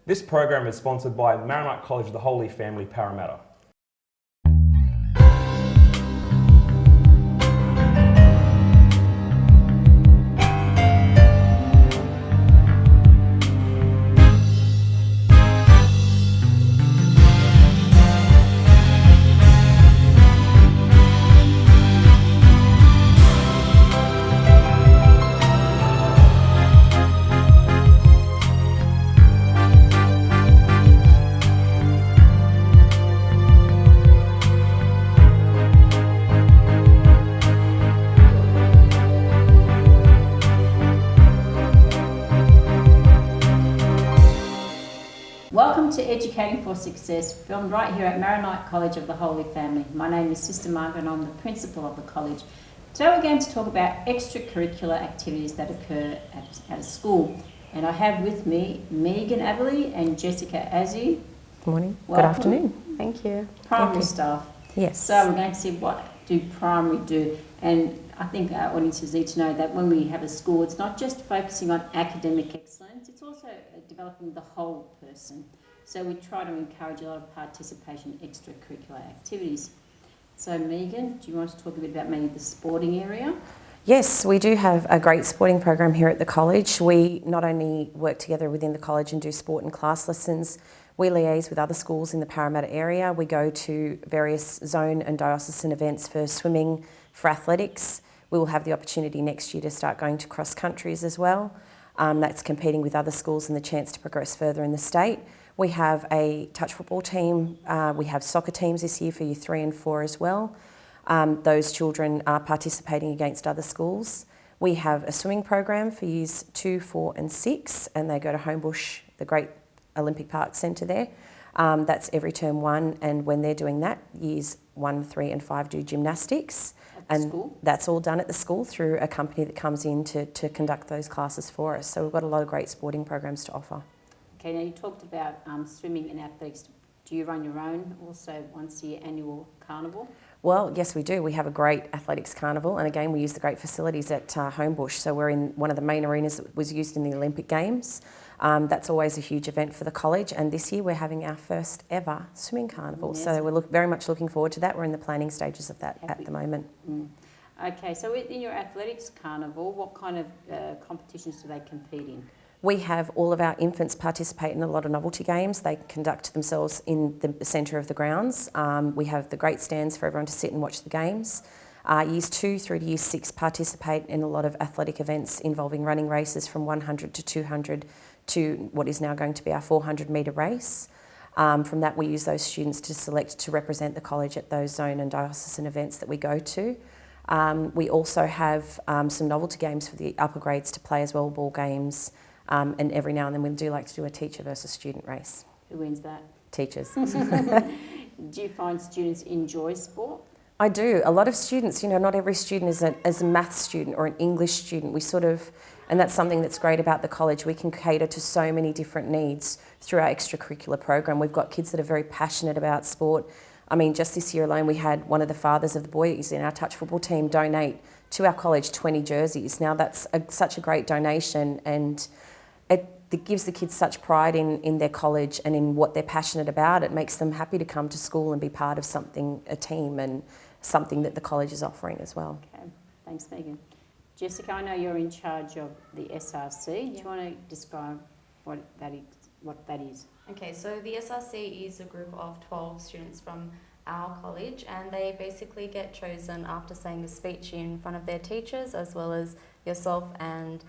This program is sponsored by Maronite College of the Holy Family, Parramatta. Welcome to Educating for Success, filmed right here at Maronite College of the Holy Family. My name is Sister Margaret and I'm the principal of the college. Today we're going to talk about extracurricular activities that occur at a school. And I have with me Megan Aberley and Jessica Azzi. Good morning. Welcome. Good afternoon. Thank you. Primary staff. Yes. So we're going to see what do primary do. And I think our audiences need to know that when we have a school, it's not just focusing on academic excellence, it's also developing the whole person. So we try to encourage a lot of participation in extracurricular activities. So Megan, do you want to talk a bit about maybe the sporting area? Yes, we do have a great sporting program here at the college. We not only work together within the college and do sport and class lessons, we liaise with other schools in the Parramatta area. We go to various zone and diocesan events for swimming, for athletics. We will have the opportunity next year to start going to cross countries as well. That's competing with other schools and the chance to progress further in the state. We have a touch football team. We have soccer teams this year for year 3 and 4 as well. Those children are participating against other schools. We have a swimming program for years 2, 4 and 6, and they go to Homebush, the great Olympic Park Centre there. That's every term 1, and when they're doing that, years 1, 3 and 5 do gymnastics. And school? That's all done at the school through a company that comes in to conduct those classes for us. So we've got a lot of great sporting programs to offer. Okay, now you talked about swimming and athletics. Do you run your own also once a year annual carnival? Well, yes, we do. We have a great athletics carnival, and again, we use the great facilities at Homebush. So we're in one of the main arenas that was used in the Olympic Games. That's always a huge event for the college, and this year we're having our first ever swimming carnival. Yes. So we're very much looking forward to that. We're in the planning stages of that at the moment. Okay, so in your athletics carnival, what kind of competitions do they compete in? We have all of our infants participate in a lot of novelty games. They conduct themselves in the centre of the grounds. We have the great stands for everyone to sit and watch the games. Years 2 through to year 6 participate in a lot of athletic events involving running races from 100 to 200 to what is now going to be our 400 metre race. From that, we use those students to select to represent the college at those zone and diocesan events that we go to. We also have some novelty games for the upper grades to play as well, ball games. And every now and then we do like to do a teacher versus student race. Who wins that? Teachers. Do you find students enjoy sport? I do. A lot of students, not every student is a maths student or an English student. And that's something that's great about the college. We can cater to so many different needs through our extracurricular program. We've got kids that are very passionate about sport. I mean, just this year alone, we had one of the fathers of the boys in our touch football team donate to our college 20 jerseys. Now that's such a great donation, and it gives the kids such pride in their college and in what they're passionate about. It makes them happy to come to school and be part of something, a team, and something that the college is offering as well. Okay, thanks Megan. Jessica, I know you're in charge of the SRC. Do you want to describe what that is? Okay, so the SRC is a group of 12 students from our college, and they basically get chosen after saying a speech in front of their teachers, as well as yourself and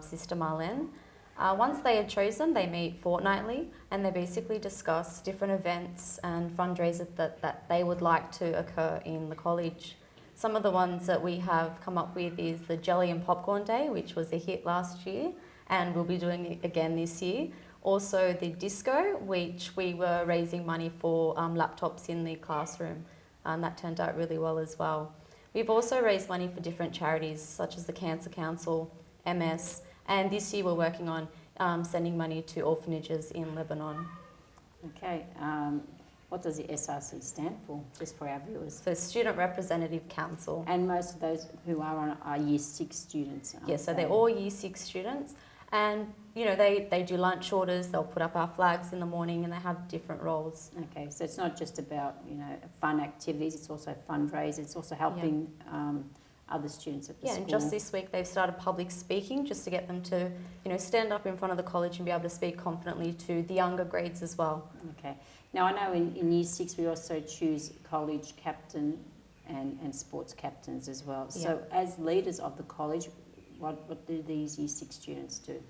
Sister Marlene. Once they are chosen, they meet fortnightly, and they basically discuss different events and fundraisers that they would like to occur in the college. Some of the ones that we have come up with is the Jelly and Popcorn Day, which was a hit last year, and we'll be doing it again this year. Also the disco, which we were raising money for laptops in the classroom, and that turned out really well as well. We've also raised money for different charities such as the Cancer Council, MS, and this year we're working on sending money to orphanages in Lebanon. Okay, what does the SRC stand for, just for our viewers? So Student Representative Council. And most of those who are on are Year 6 students? Yes, so they're all Year 6 students. And they do lunch orders, they'll put up our flags in the morning, and they have different roles. Okay, so it's not just about, fun activities, it's also fundraisers, it's also helping other students at the school. And just this week they've started public speaking just to get them to, stand up in front of the college and be able to speak confidently to the younger grades as well. Okay. Now I know in Year 6 we also choose college captain and sports captains as well. So as leaders of the college, what do these Year 6 students do?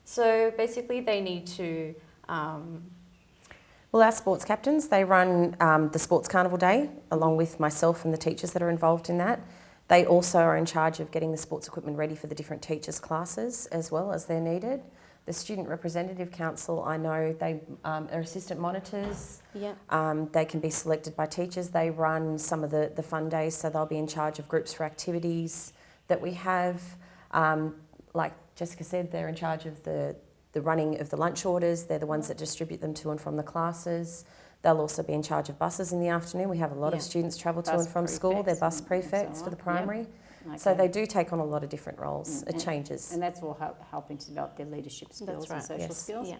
So basically they need to... Well, our sports captains, they run the Sports Carnival Day along with myself and the teachers that are involved in that. They also are in charge of getting the sports equipment ready for the different teachers' classes as well as they're needed. The Student Representative Council, I know they are assistant monitors. They can be selected by teachers. They run some of the fun days, so they'll be in charge of groups for activities that we have. Like Jessica said, they're in charge of the running of the lunch orders. They're the ones that distribute them to and from the classes. They'll also be in charge of buses in the afternoon. We have a lot of students travel to and from school. They're bus prefects for the primary. Okay. So they do take on a lot of different roles. It changes. And that's all helping to develop their leadership skills and social skills? Yeah.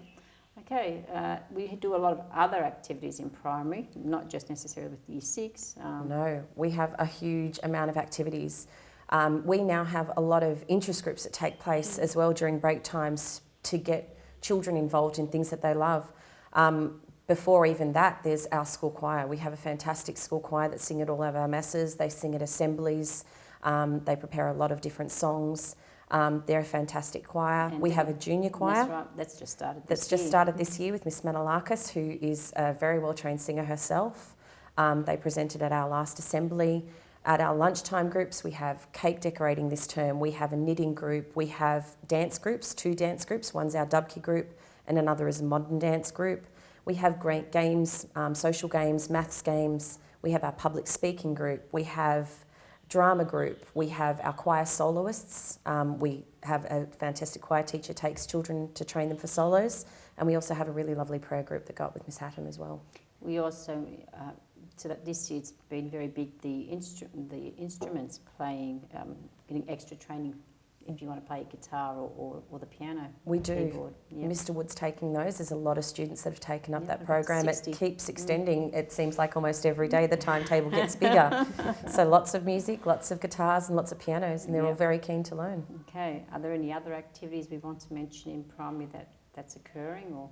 Okay, we do a lot of other activities in primary, not just necessarily with Year 6. No, we have a huge amount of activities. We now have a lot of interest groups that take place as well during break times to get children involved in things that they love. Before even that, there's our school choir. We have a fantastic school choir that sing at all of our masses. They sing at assemblies. They prepare a lot of different songs. They're a fantastic choir. And we have a junior choir. That's right. That's just started this year. That's just started this year with Miss Manolakis, who is a very well-trained singer herself. They presented at our last assembly. At our lunchtime groups, we have cake decorating this term. We have a knitting group. We have dance groups, 2 dance groups. One's our Dubkey group and another is a modern dance group. We have great games, social games, maths games. We have our public speaking group. We have drama group. We have our choir soloists. We have a fantastic choir teacher takes children to train them for solos. And we also have a really lovely prayer group that got with Miss Hatton as well. We also, so that this year it's been very big, the instruments playing, getting extra training if you want to play guitar or the piano. We do. Keyboard. Yep. Mr. Wood's taking those. There's a lot of students that have taken up that program. 60. It keeps extending. It seems like almost every day the timetable gets bigger. So lots of music, lots of guitars and lots of pianos, and they're all very keen to learn. Okay. Are there any other activities we want to mention in primary that's occurring, or?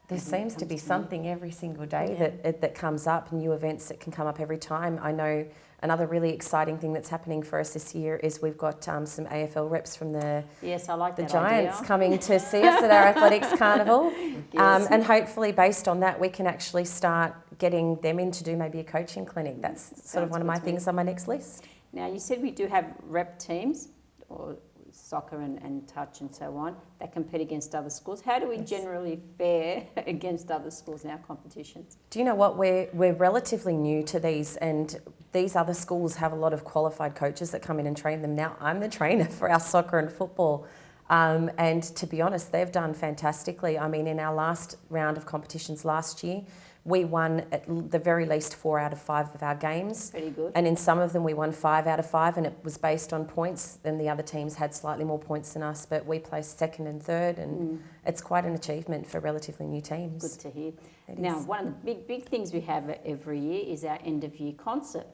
There seems to be something every single day that comes up, new events that can come up every time. I know another really exciting thing that's happening for us this year is we've got some AFL reps from the Giants coming to see us at our athletics carnival. And hopefully based on that we can actually start getting them in to do maybe a coaching clinic. That's sort of one of my things on my next list. Now you said we do have rep teams, or soccer and touch and so on, that compete against other schools. How do we generally fare against other schools in our competitions? Do you know what? We're relatively new to these, and these other schools have a lot of qualified coaches that come in and train them. Now, I'm the trainer for our soccer and football, and to be honest, they've done fantastically. I mean, in our last round of competitions last year, we won at the very least 4 out of 5 of our games. Pretty good. And in some of them we won 5 out of 5, and it was based on points. Then the other teams had slightly more points than us, but we placed 2nd and 3rd, and it's quite an achievement for relatively new teams. Good to hear. Now, one of the big things we have every year is our end of year concert.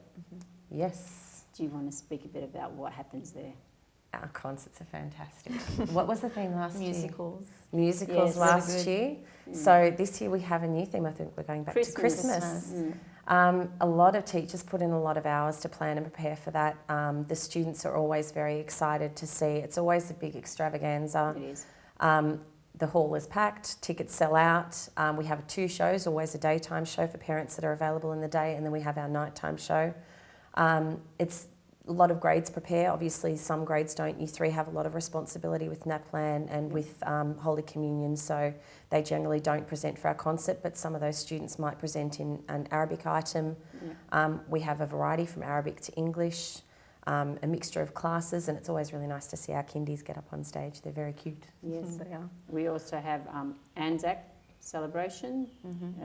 Yes. Do you want to speak a bit about what happens there? Our concerts are fantastic. What was the theme last year? Musicals last year. So this year we have a new theme. I think we're going back to Christmas. A lot of teachers put in a lot of hours to plan and prepare for that. The students are always very excited to see. It's always a big extravaganza. It is. The hall is packed, tickets sell out. We have 2 shows, always a daytime show for parents that are available in the day, and then we have our nighttime show. It's a lot of grades prepare. Obviously, some grades don't. Year 3 have a lot of responsibility with NAPLAN and with Holy Communion, so they generally don't present for our concert, but some of those students might present in an Arabic item. We have a variety from Arabic to English, a mixture of classes, and it's always really nice to see our kindies get up on stage. They're very cute. Yes, they are. We also have Anzac celebration,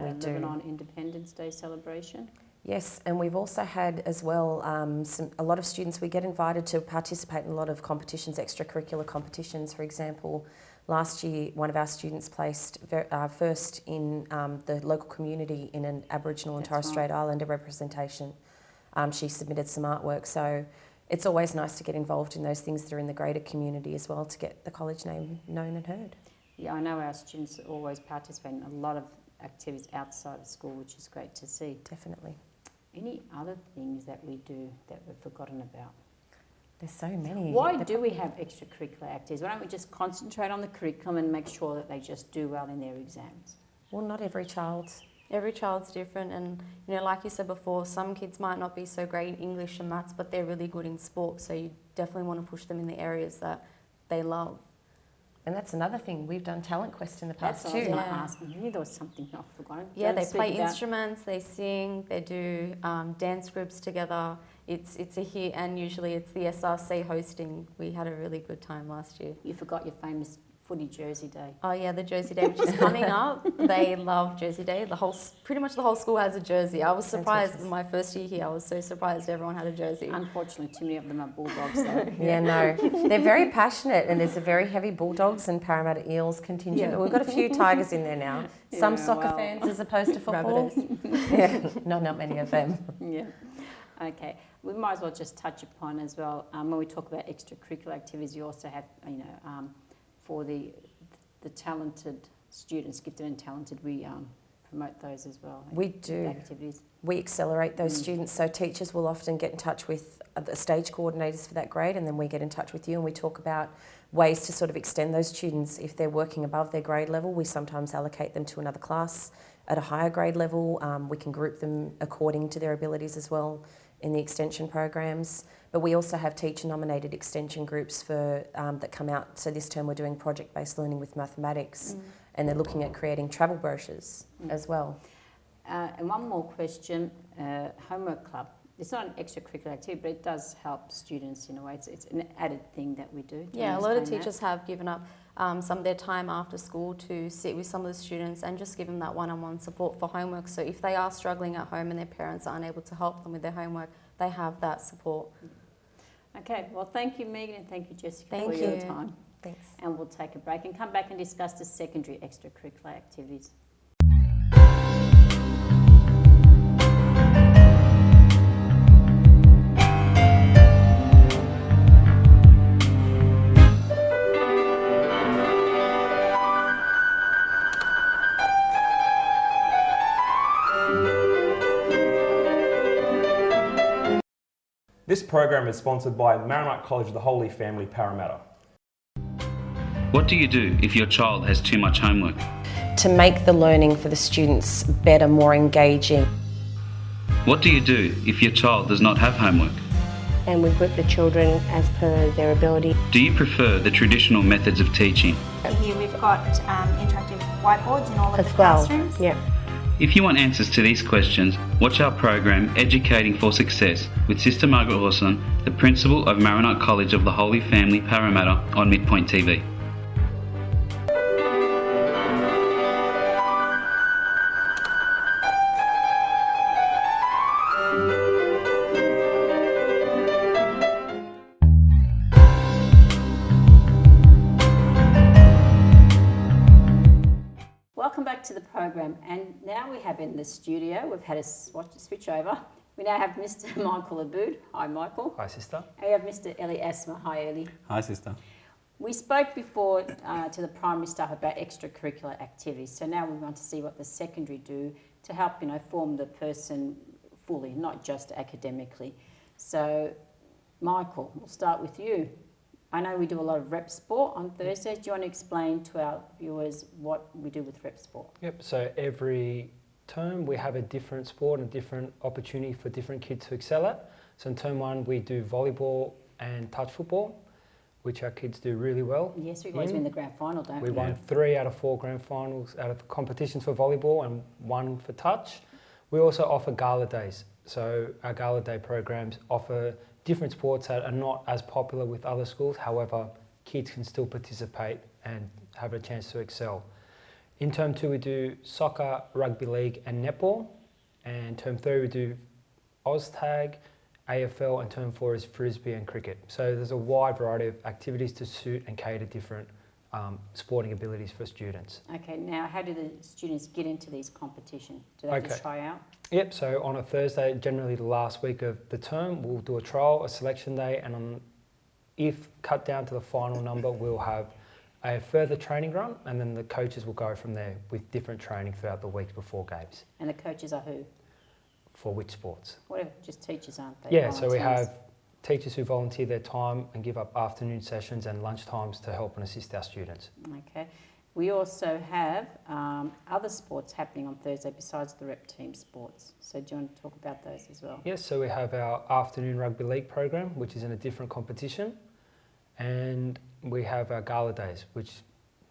Lebanon Independence Day celebration. Yes, and we've also had as well a lot of students. We get invited to participate in a lot of competitions, extracurricular competitions. For example, Last year, one of our students placed first in the local community in an Aboriginal and Torres Strait Islander representation. She submitted some artwork, so it's always nice to get involved in those things that are in the greater community as well to get the college name known and heard. Yeah, I know our students always participate in a lot of activities outside of school, which is great to see. Definitely. Any other things that we do that we've forgotten about? There's so many. Why do we have extracurricular activities? Why don't we just concentrate on the curriculum and make sure that they just do well in their exams? Well, not every child. Every child's different, and like you said before, some kids might not be so great in English and maths, but they're really good in sport, so you definitely want to push them in the areas that they love. And that's another thing. We've done Talent Quest in the past That's too. what I was going to ask. I knew there was something I've forgotten. Yeah, Don't they speak play about- instruments, they sing, they do dance groups together. It's a hit, and usually it's the SRC hosting. We had a really good time last year. You forgot your famous footy jersey day. Oh yeah, the Jersey Day, which is coming up. They love Jersey Day. Pretty much the whole school has a jersey. I was surprised in my first year here. I was so surprised everyone had a jersey. Unfortunately, too many of them are bulldogs though. Yeah, no. They're very passionate, and there's a very heavy Bulldogs and Parramatta Eels contingent. Yeah. We've got a few Tigers in there now. Some Yeah, soccer well. fans as opposed to football. Rabbitohs. Yeah, not many of them. Yeah. Okay. We might as well just touch upon as well, when we talk about extracurricular activities, you also have, for the talented students, gifted and talented, we promote those as well. We do. Activities. We accelerate those students, so teachers will often get in touch with the stage coordinators for that grade, and then we get in touch with you and we talk about ways to sort of extend those students. If they're working above their grade level, we sometimes allocate them to another class at a higher grade level. We can group them according to their abilities as well in the extension programs. But we also have teacher-nominated extension groups for that come out. So this term we're doing project-based learning with mathematics, and they're looking at creating travel brochures as well. And one more question, homework club. It's not an extracurricular activity, but it does help students in a way. It's an added thing that we do. Yeah, a lot of teachers have given up some of their time after school to sit with some of the students and just give them that one-on-one support for homework. So if they are struggling at home and their parents aren't able to help them with their homework, they have that support. Okay, well, thank you, Megan, and thank you, Jessica, Thank for your you. time. Thanks. And we'll take a break and come back and discuss the secondary extracurricular activities. This program is sponsored by Margaret College of the Holy Family, Parramatta. What do you do if your child has too much homework? To make the learning for the students better, more engaging. What do you do if your child does not have homework? And we group the children as per their ability. Do you prefer the traditional methods of teaching? Here we've got interactive whiteboards in all of As the well, classrooms. yeah. If you want answers to these questions, watch our program Educating for Success with Sister Margaret Orson, the Principal of Margaret College of the Holy Family, Parramatta, on Midpoint TV. Welcome back to the program, and now we have in the studio, we've had a switch over. We now have Mr. Michael Abood. Hi, Michael. Hi, sister. And we have Mr. Elie Asmar. Hi, Elie. Hi, sister. We spoke before to the primary staff about extracurricular activities, so now we want to see what the secondary do to help, form the person fully, not just academically. So, Michael, we'll start with you. I know we do a lot of rep sport on Thursdays. Do you want to explain to our viewers what we do with rep sport? Yep, so every term we have a different sport and different opportunity for different kids to excel at. So in term 1 we do volleyball and touch football, which our kids do really well. Yes, we always win the grand final, don't we? We won 3 out of 4 grand finals out of competitions for volleyball and 1 for touch. We also offer gala days. So our gala day programs offer different sports that are not as popular with other schools. However, kids can still participate and have a chance to excel. In term 2 we do soccer, rugby league and netball. And term 3 we do OzTag, AFL, and term 4 is frisbee and cricket. So there's a wide variety of activities to suit and cater different sporting abilities for students. Okay, now how do the students get into these competitions? Do they just try out? Yep, so on a Thursday, generally the last week of the term, we'll do a trial, a selection day, and if cut down to the final number, we'll have a further training run, and then the coaches will go from there with different training throughout the week before games. And the coaches are who? For which sports? Whatever, just teachers, aren't they? Yeah, so we have teachers who volunteer their time and give up afternoon sessions and lunch times to help and assist our students. Okay. We also have other sports happening on Thursday besides the rep team sports. So do you want to talk about those as well? Yes, so we have our afternoon rugby league program, which is in a different competition. And we have our gala days, which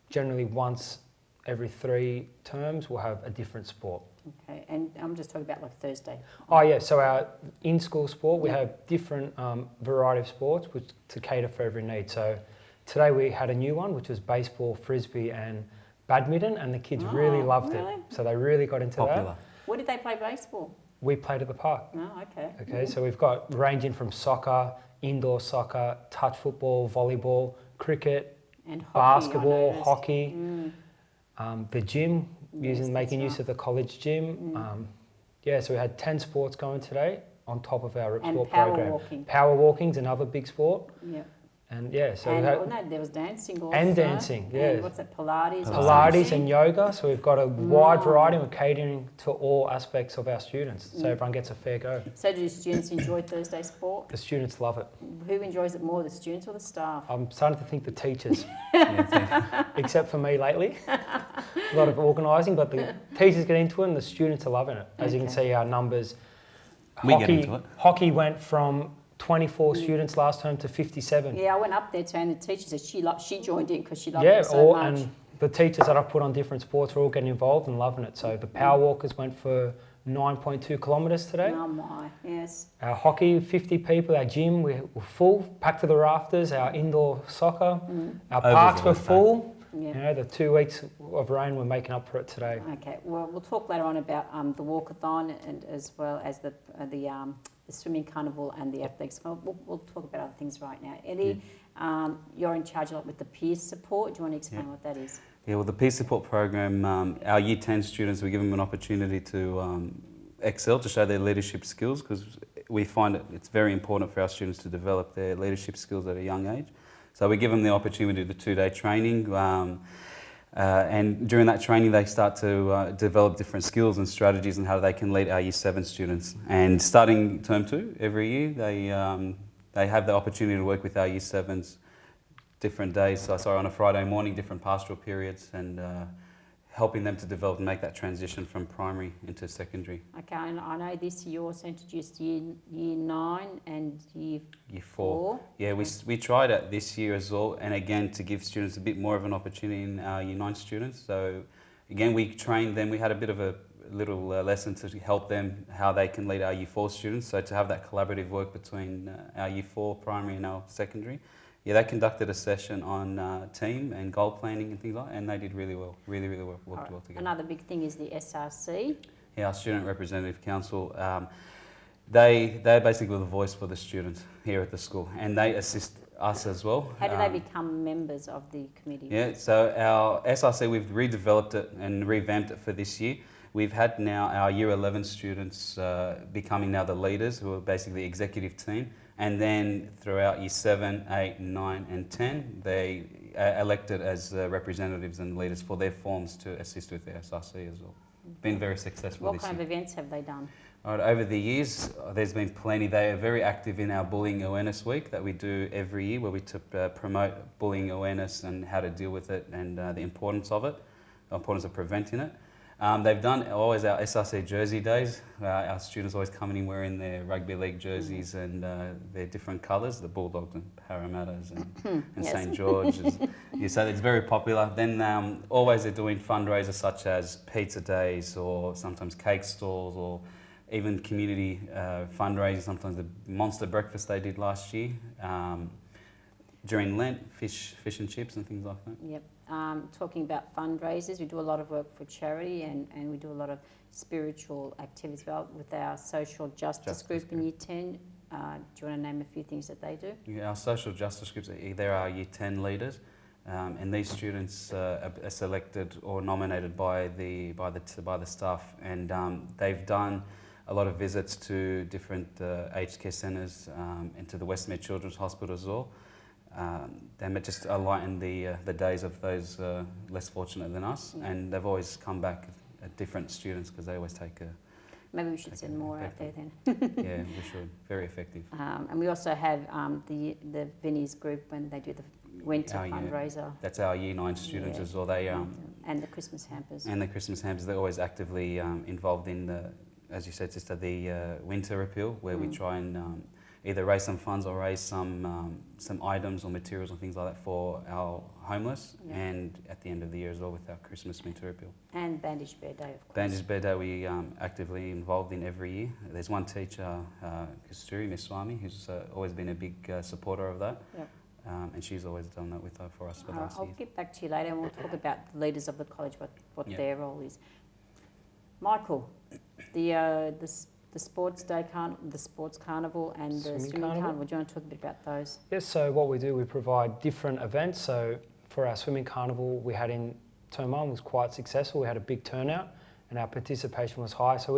generally once every 3 terms we'll have a different sport. Okay, and I'm just talking about like Thursday. Oh yeah, so our in-school sport, we have different variety of sports which to cater for every need. So today we had a new one, which was baseball, frisbee and badminton, and the kids really loved it. So they really got into that. Where did they play baseball? We played at the park. Oh, okay. Okay, so we've got ranging from soccer, indoor soccer, touch football, volleyball, cricket, and hockey, basketball, hockey, the gym, making use of the college gym. Yeah, so we had 10 sports going today on top of our rep sport program. Walking. Power walking's another big sport. Yep. And yeah, so there was dancing also. And dancing, yeah. And what's that, Pilates? Pilates and yoga. So we've got a wide variety and we're catering to all aspects of our students. So everyone gets a fair go. So do students enjoy Thursday sport? The students love it. Who enjoys it more, the students or the staff? I'm starting to think the teachers, except for me lately. A lot of organising, but the teachers get into it and the students are loving it. As you can see, our numbers. We get into it. Hockey went from 24 students last term to 57. Yeah, I went up there too, and the teacher said she joined in because she loved it so much. And the teachers that I've put on different sports are all getting involved and loving it. So the power walkers went for 9.2 kilometres today. Oh my, yes. Our hockey, 50 people. Our gym, we were full, packed to the rafters. Our indoor soccer, our parks were full. Yep. You know, the 2 weeks of rain, we're making up for it today. Okay, well, we'll talk later on about the walkathon and as well as the swimming carnival and the athletics. We'll talk about other things right now. Elie, you're in charge a lot with the peer support. Do you want to explain what that is? Yeah, well, the peer support program, our Year 10 students, we give them an opportunity to excel, to show their leadership skills, because we find it's very important for our students to develop their leadership skills at a young age. So we give them the opportunity to 2-day training, and during that training they start to develop different skills and strategies on how they can lead our Year 7 students. And starting term 2, every year they have the opportunity to work with our Year 7s different days, so on a Friday morning, different pastoral periods, and helping them to develop and make that transition from primary into secondary. Okay, and I know this year you also introduced year 9 and year 4. Yeah, we tried it this year as well, and again to give students a bit more of an opportunity in our Year 9 students. So again, we trained them, we had a bit of a little lesson to help them how they can lead our Year 4 students, so to have that collaborative work between our Year 4 primary and our secondary. Yeah, they conducted a session on team and goal planning and things like that, and they did really well, really worked well together. Another big thing is the SRC. Yeah, our Student Representative Council, they're basically the voice for the students here at the school, and they assist us as well. How do they become members of the committee? Yeah, so our SRC, we've redeveloped it and revamped it for this year. We've had now our Year 11 students becoming now the leaders, who are basically the executive team. And then throughout Year 7, 8, 9 and 10, they are elected as representatives and leaders for their forms to assist with the SRC as well. Been very successful this year. What kind of events have they done? Right, over the years, there's been plenty. They are very active in our Bullying Awareness Week that we do every year, where we promote bullying awareness and how to deal with it and the importance of it, the importance of preventing it. They've done always our SRC jersey days. Our students always coming in wearing their rugby league jerseys and their different colours, the Bulldogs and Parramatta's and St George's. Yeah, so it's very popular. Then always they're doing fundraisers such as pizza days or sometimes cake stalls or even community fundraisers. Sometimes the monster breakfast they did last year. During Lent, fish and chips and things like that. Yep. Talking about fundraisers, we do a lot of work for charity and we do a lot of spiritual activities with our social justice group in Year 10. Do you want to name a few things that they do? Yeah, our social justice groups, they're our Year 10 leaders, and these students are selected or nominated by the staff, and they've done a lot of visits to different aged care centres and to the Westmead Children's Hospital as well. They just lighten the days of those less fortunate than us, and they've always come back at different students because they always take a... Maybe we should send more out there then. Yeah, we should. Very effective. And we also have the Vinnie's group when they do the winter fundraiser. That's our Year 9 students as well. They and the Christmas hampers. And the Christmas hampers. They're always actively involved in the, as you said, sister, the winter appeal, where we try and either raise some funds or raise some items or materials and things like that for our homeless, and at the end of the year as well with our Christmas winter appeal. And Bandage Bear Day, of course. Bandage Bear Day we actively involved in every year. There's one teacher, Kasturi, Miss Swami, who's always been a big supporter of that. Yep. And she's always done that with for us for the last year. I'll get back to you later and we'll talk about the leaders of the college, what their role is. Michael, the sports day, the sports carnival and the swimming carnival. Do you want to talk a bit about those? Yes, so what we do, we provide different events. So for our swimming carnival we had in term 1 was quite successful. We had a big turnout and our participation was high. So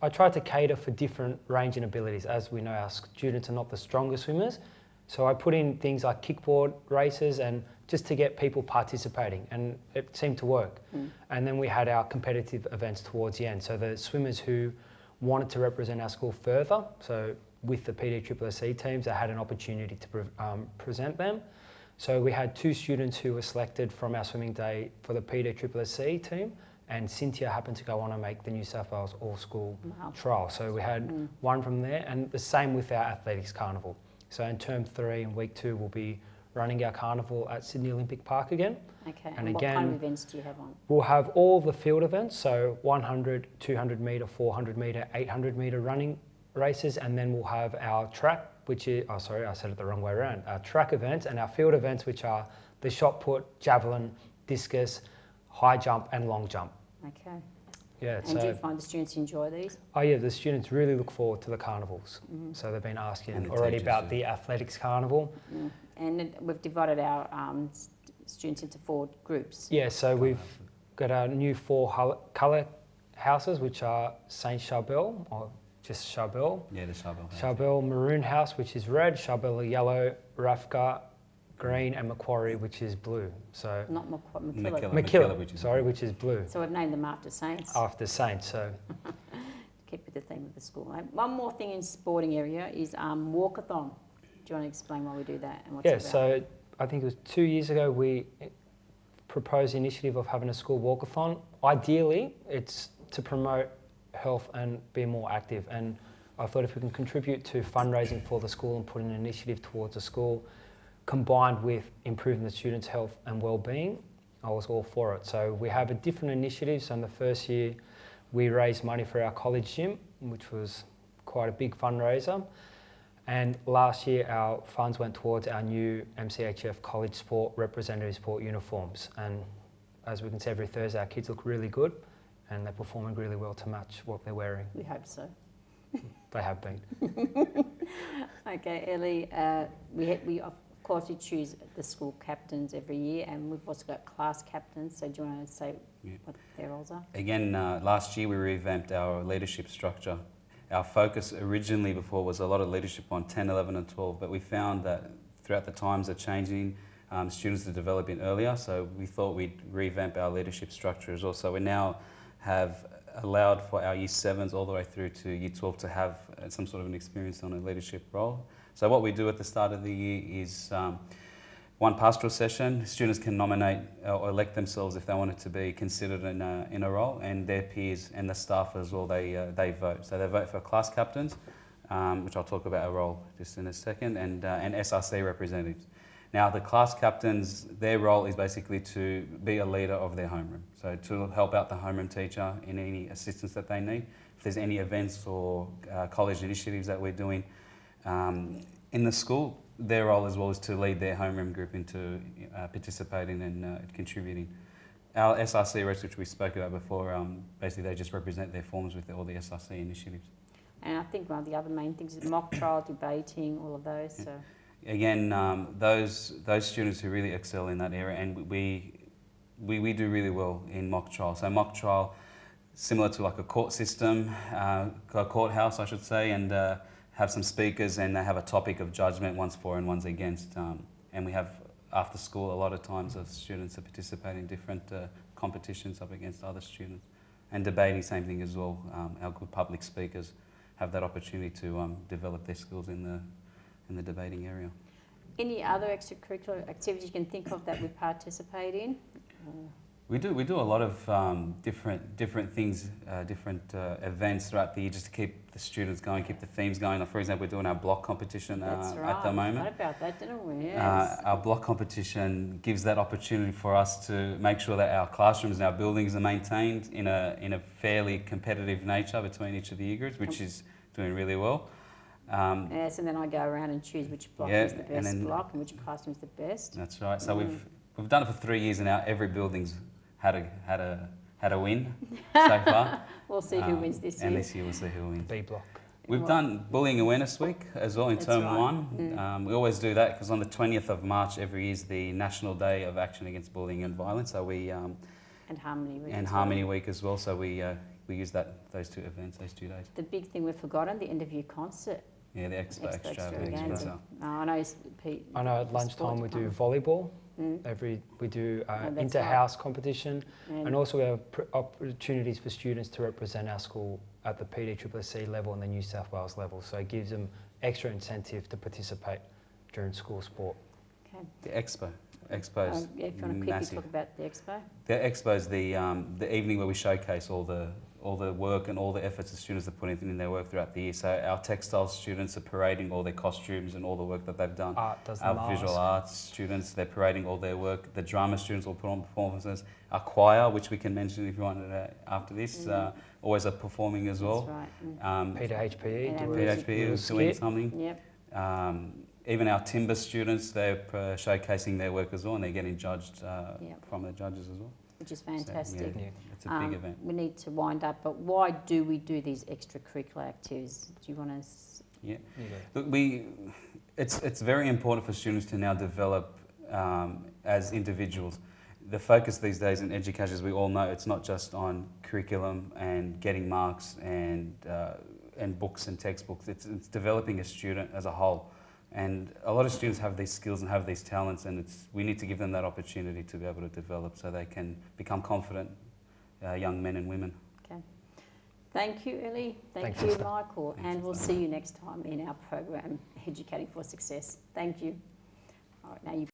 I tried to cater for different range and abilities. As we know, our students are not the strongest swimmers. So I put in things like kickboard races and just to get people participating, and it seemed to work. And then we had our competitive events towards the end. So the swimmers who wanted to represent our school further, so with the PDCCC teams, they had an opportunity to present them. So we had 2 students who were selected from our swimming day for the PDCCC team, and Cynthia happened to go on and make the New South Wales All-School trial. So we had one from there, and the same with our athletics carnival. So in term 3 and week 2, we'll be running our carnival at Sydney Olympic Park again. Okay, and what again, kind of events do you have on? We'll have all the field events, so 100, 200 metre, 400 metre, 800 metre running races, and then we'll have our track, which is, oh sorry, I said it the wrong way around, our track events and our field events, which are the shot put, javelin, discus, high jump and long jump. Okay. Yeah, and do you find the students enjoy these? Oh yeah, the students really look forward to the carnivals. So they've been asking already about the athletics carnival. And we've divided our students into 4 groups. Yeah, so we've got our new 4 colour houses, which are Saint Charbel, or just Charbel. Yeah, the Charbel. Charbel Maroon House, which is red, Charbel yellow, Rafka green, and Macquarie, which is blue. So not McKillop, which is blue. So we've named them after saints. After saints, so. Keep with the theme of the school. One more thing in sporting area is walkathon. Do you want to explain why we do that and what's it about? So I think it was 2 years ago we proposed the initiative of having a school walkathon. Ideally, it's to promote health and be more active. And I thought if we can contribute to fundraising for the school and put an initiative towards the school, combined with improving the students' health and well-being, I was all for it. So we have a different initiatives. So in the first year, we raised money for our college gym, which was quite a big fundraiser. And last year, our funds went towards our new MCHF college sport representative sport uniforms. And as we can see every Thursday, our kids look really good and they're performing really well to match what they're wearing. We hope so. They have been. Okay, Elie, we of course we choose the school captains every year, and we've also got class captains. So do you want to say what their roles are? Again, last year we revamped our leadership structure. Our focus originally before was a lot of leadership on 10, 11 and 12, but we found that throughout the times are changing, students are developing earlier, so we thought we'd revamp our leadership structure as well. So we now have allowed for our Year 7s all the way through to Year 12 to have some sort of an experience on a leadership role. So what we do at the start of the year is one pastoral session. Students can nominate or elect themselves if they wanted to be considered in a role, and their peers and the staff as well, they vote. So they vote for class captains, which I'll talk about a role just in a second, and SRC representatives. Now the class captains, their role is basically to be a leader of their homeroom. So to help out the homeroom teacher in any assistance that they need. If there's any events or college initiatives that we're doing in the school, their role as well is to lead their homeroom group into participating and contributing. Our SRC reps, which we spoke about before, basically they just represent their forms with all the SRC initiatives. And I think one of the other main things is mock trial, debating, all of those. So. again, those students who really excel in that area, and we do really well in mock trial. So mock trial, similar to like a court system, a courthouse, I should say, and have some speakers, and they have a topic of judgment, one's for and one's against. And we have, after school, a lot of times of students that participate in different competitions up against other students. And debating, same thing as well. Our good public speakers have that opportunity to develop their skills in the debating area. Any other extracurricular activities you can think of that we participate in? We do a lot of different things, different events throughout the year, just to keep the students going, keep the themes going. Like, for example, we're doing our block competition That's right. at the moment. What about that, didn't we? Yes. Our block competition gives that opportunity for us to make sure that our classrooms and our buildings are maintained in a fairly competitive nature between each of the year groups, which is doing really well. Yes, and then I go around and choose which block is the best block and which classroom is the best. That's right. So we've done it for 3 years, and now every building's had a win so far. We'll see who wins this year. And this year we'll see who wins. B block. We've done Bullying Awareness Week as well in That's term right. 1. We always do that because on the 20th of March every year is the National Day of Action Against Bullying and Violence. So we And Harmony Week. and as Harmony well. Week as well. So we use those 2 events, those 2 days. The big thing we've forgotten, the end of year concert. Yeah, the extravaganza. Extravaganza. I know, Pete. I know at lunchtime we do volleyball. We do that's inter-house competition, And- and also we have opportunities for students to represent our school at the PDCCC level and the New South Wales level. So it gives them extra incentive to participate during school sport. Okay. The expo. Expo's Yeah, if you want to quickly massive. talk about the expo. The expo's the evening where we showcase all the work and all the efforts the students have put in their work throughout the year. So our textile students are parading all their costumes and all the work that they've done. Art does the Our mask. visual arts students, they're parading all their work. The drama students will put on performances. Our choir, which we can mention if you want after this, always are performing as well. That's right. Peter HPE. And do our a music PHP little is doing skit. something. Yep. Even our timber students, they're showcasing their work as well, and they're getting judged Yep. from the judges as well. Which is So, fantastic. yeah, it's a big event. We need to wind up, but why do we do these extracurricular activities? Do you want to? Yeah. Look, it's very important for students to now develop as individuals. The focus these days in education, as we all know, it's not just on curriculum and getting marks and books and textbooks. It's developing a student as a whole. And a lot of students have these skills and have these talents, and we need to give them that opportunity to be able to develop so they can become confident young men and women. Okay. Thank you, Elie. Thank Thanks, you, Esther. Michael. Thanks, And we'll Esther. see you next time in our program, Educating for Success. Thank you. All right, now you.